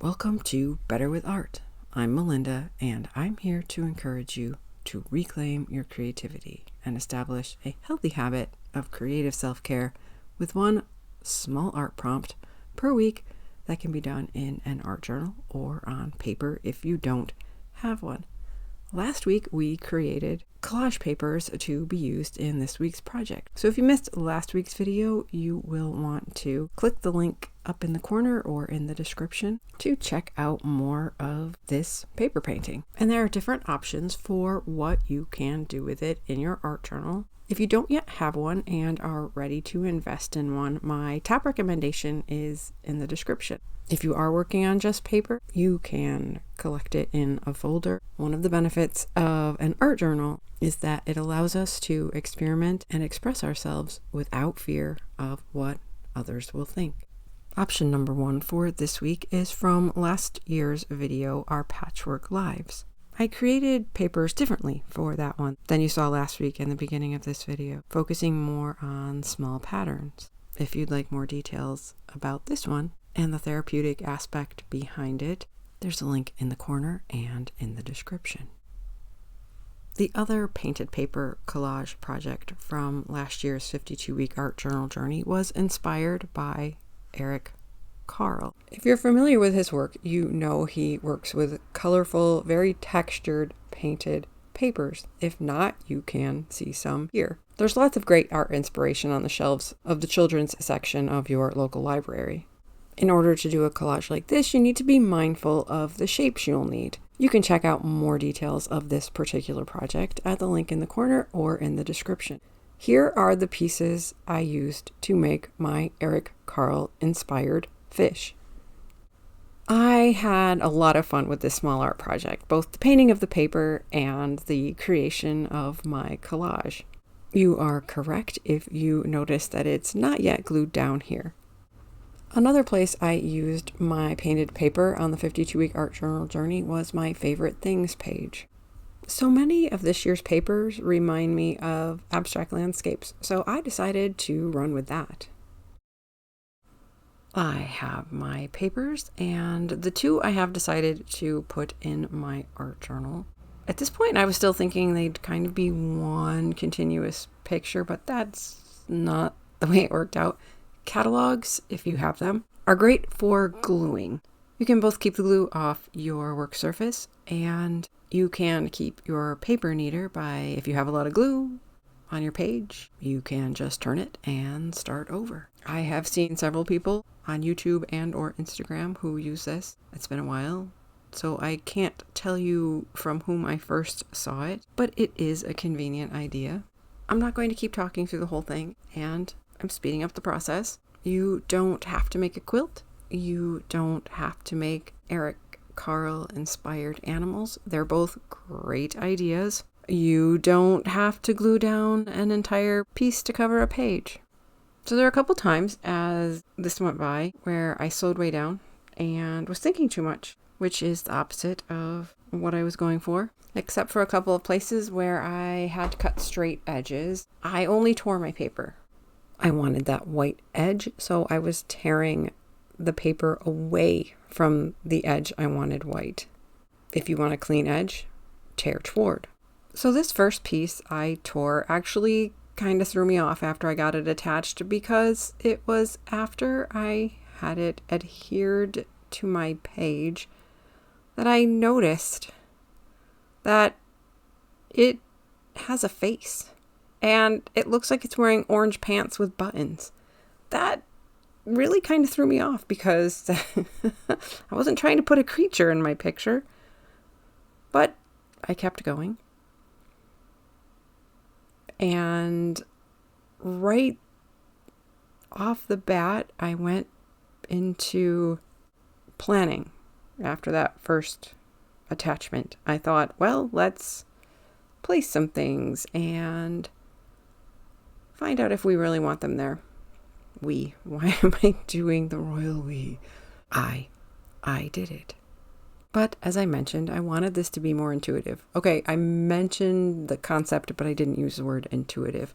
Welcome to Better with Art. I'm Melinda, and I'm here to encourage you to reclaim your creativity and establish a healthy habit of creative self-care with one small art prompt per week that can be done in an art journal or on paper if you don't have one. Last week, we created collage papers to be used in this week's project. So if you missed last week's video, you will want to click the link up in the corner or in the description to check out more of this paper painting. And there are different options for what you can do with it in your art journal. If you don't yet have one and are ready to invest in one, my top recommendation is in the description. If you are working on just paper, you can collect it in a folder. One of the benefits of an art journal is that it allows us to experiment and express ourselves without fear of what others will think. Option number one for this week is from last year's video, our Patchwork Lives. I created papers differently for that one than you saw last week in the beginning of this video, focusing more on small patterns. If you'd like more details about this one and the therapeutic aspect behind it, there's a link in the corner and in the description. The other painted paper collage project from last year's 52-week art journal journey was inspired by Carle. If you're familiar with his work, you know he works with colorful, very textured, painted papers. If not, you can see some here. There's lots of great art inspiration on the shelves of the children's section of your local library. In order to do a collage like this, you need to be mindful of the shapes you'll need. You can check out more details of this particular project at the link in the corner or in the description. Here are the pieces I used to make my Carle inspired fish. I had a lot of fun with this small art project, both the painting of the paper and the creation of my collage. You are correct if you notice that it's not yet glued down here. Another place I used my painted paper on the 52-week art journal journey was my favorite things page. So many of this year's papers remind me of abstract landscapes, so I decided to run with that. I have my papers, and the two I have decided to put in my art journal. At this point, I was still thinking they'd kind of be one continuous picture, but that's not the way it worked out. Catalogs, if you have them, are great for gluing. You can both keep the glue off your work surface, and you can keep your paper neater by, if you have a lot of glue on your page, you can just turn it and start over. I have seen several people on YouTube and or Instagram who use this. It's been a while, so I can't tell you from whom I first saw it, but it is a convenient idea. I'm not going to keep talking through the whole thing, and I'm speeding up the process. You don't have to make a quilt. You don't have to make Carle inspired animals. They're both great ideas. You don't have to glue down an entire piece to cover a page. So there are a couple times as this went by where I slowed way down and was thinking too much, which is the opposite of what I was going for. Except for a couple of places where I had to cut straight edges, I only tore my paper. I wanted that white edge, so I was tearing the paper away from the edge I wanted white. If you want a clean edge, tear toward. So this first piece I tore actually kind of threw me off after I got it attached because it was after I had it adhered to my page that I noticed that it has a face and it looks like it's wearing orange pants with buttons. That really kind of threw me off because I wasn't trying to put a creature in my picture, but I kept going. And right off the bat, I went into planning after that first attachment. I thought, well, let's place some things and find out if we really want them there. We. Why am I doing the royal we? I did it. But as I mentioned, I wanted this to be more intuitive. Okay, I mentioned the concept, but I didn't use the word intuitive.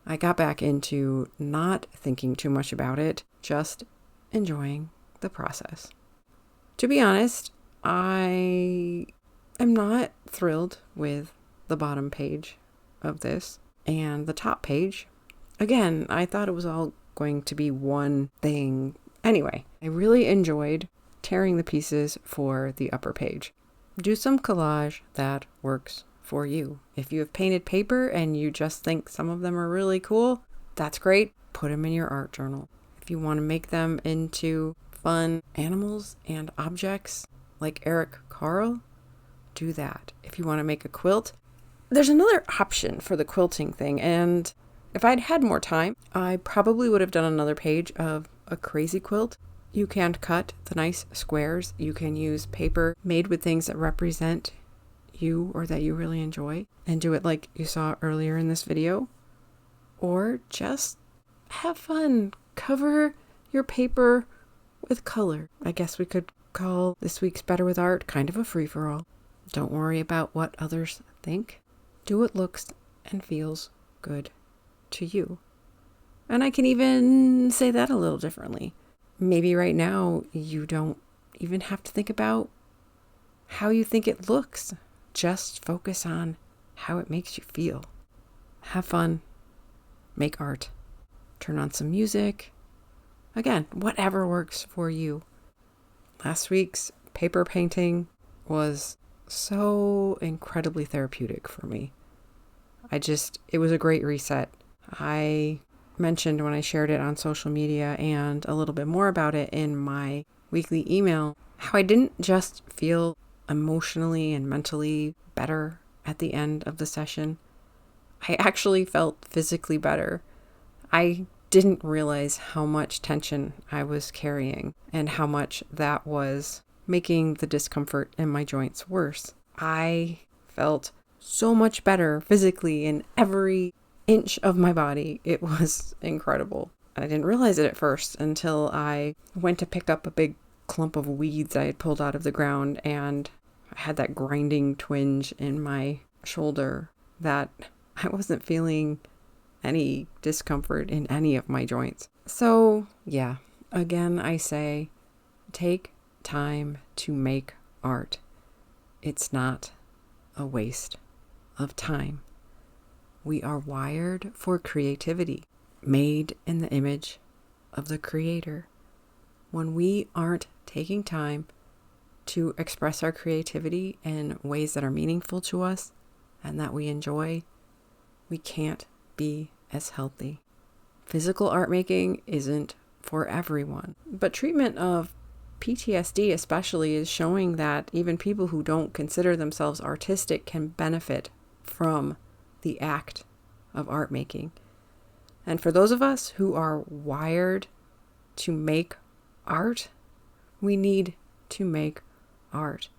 I got back into not thinking too much about it, just enjoying the process. To be honest, I am not thrilled with the bottom page of this and the top page. Again, I thought it was all going to be one thing. Anyway, I really enjoyed tearing the pieces for the upper page. Do some collage that works for you. If you have painted paper and you just think some of them are really cool, that's great. Put them in your art journal. If you want to make them into fun animals and objects like Carle, do that. If you want to make a quilt, there's another option for the quilting thing, and if I'd had more time, I probably would have done another page of a crazy quilt. You can cut the nice squares. You can use paper made with things that represent you or that you really enjoy and do it like you saw earlier in this video. Or just have fun. Cover your paper with color. I guess we could call this week's Better with Art kind of a free-for-all. Don't worry about what others think. Do what looks and feels good to you. And I can even say that a little differently. Maybe right now you don't even have to think about how you think it looks. Just focus on how it makes you feel. Have fun. Make art. Turn on some music. Again, whatever works for you. Last week's paper painting was so incredibly therapeutic for me. It was a great reset. I mentioned when I shared it on social media and a little bit more about it in my weekly email, how I didn't just feel emotionally and mentally better at the end of the session. I actually felt physically better. I didn't realize how much tension I was carrying and how much that was making the discomfort in my joints worse. I felt so much better physically in every inch of my body. It was incredible. I didn't realize it at first until I went to pick up a big clump of weeds I had pulled out of the ground, and I had that grinding twinge in my shoulder that I wasn't feeling any discomfort in any of my joints. So yeah, again, I say, take time to make art. It's not a waste of time. We are wired for creativity, made in the image of the Creator. When we aren't taking time to express our creativity in ways that are meaningful to us and that we enjoy, we can't be as healthy. Physical art making isn't for everyone, but treatment of PTSD especially is showing that even people who don't consider themselves artistic can benefit from the act of art making. And for those of us who are wired to make art, we need to make art.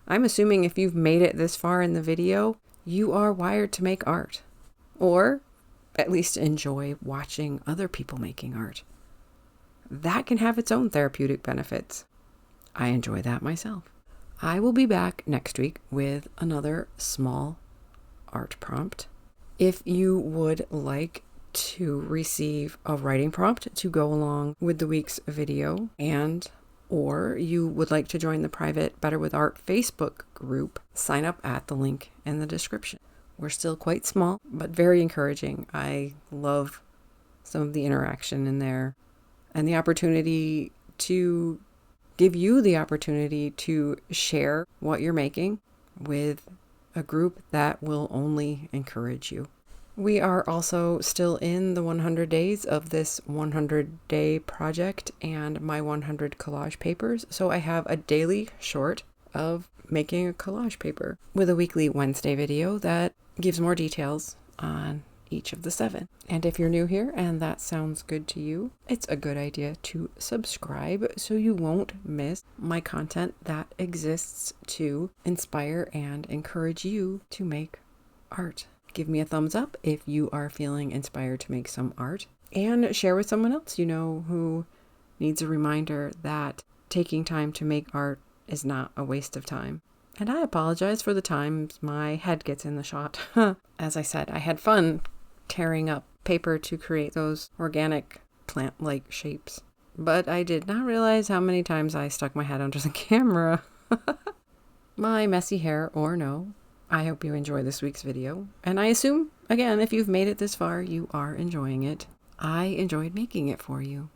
I'm assuming if you've made it this far in the video, you are wired to make art, or at least enjoy watching other people making art. That can have its own therapeutic benefits. I enjoy that myself. I will be back next week with another small art prompt. If you would like to receive a writing prompt to go along with the week's video, or you would like to join the private Better with Art Facebook group, sign up at the link in the description. We're still quite small, but very encouraging. I love some of the interaction in there and the opportunity to give you the opportunity to share what you're making with a group that will only encourage you. We are also still in the 100 days of this 100-day project and my 100 collage papers. So I have a daily short of making a collage paper with a weekly Wednesday video that gives more details on each of the 7. And if you're new here and that sounds good to you, it's a good idea to subscribe so you won't miss my content that exists to inspire and encourage you to make art. Give me a thumbs up if you are feeling inspired to make some art, and share with someone else you know who needs a reminder that taking time to make art is not a waste of time. And I apologize for the times my head gets in the shot. As I said, I had fun tearing up paper to create those organic plant-like shapes. but I did not realize how many times I stuck my head under the camera. My messy hair or no, I hope you enjoy this week's video. And I assume, again, if you've made it this far, you are enjoying it. I enjoyed making it for you.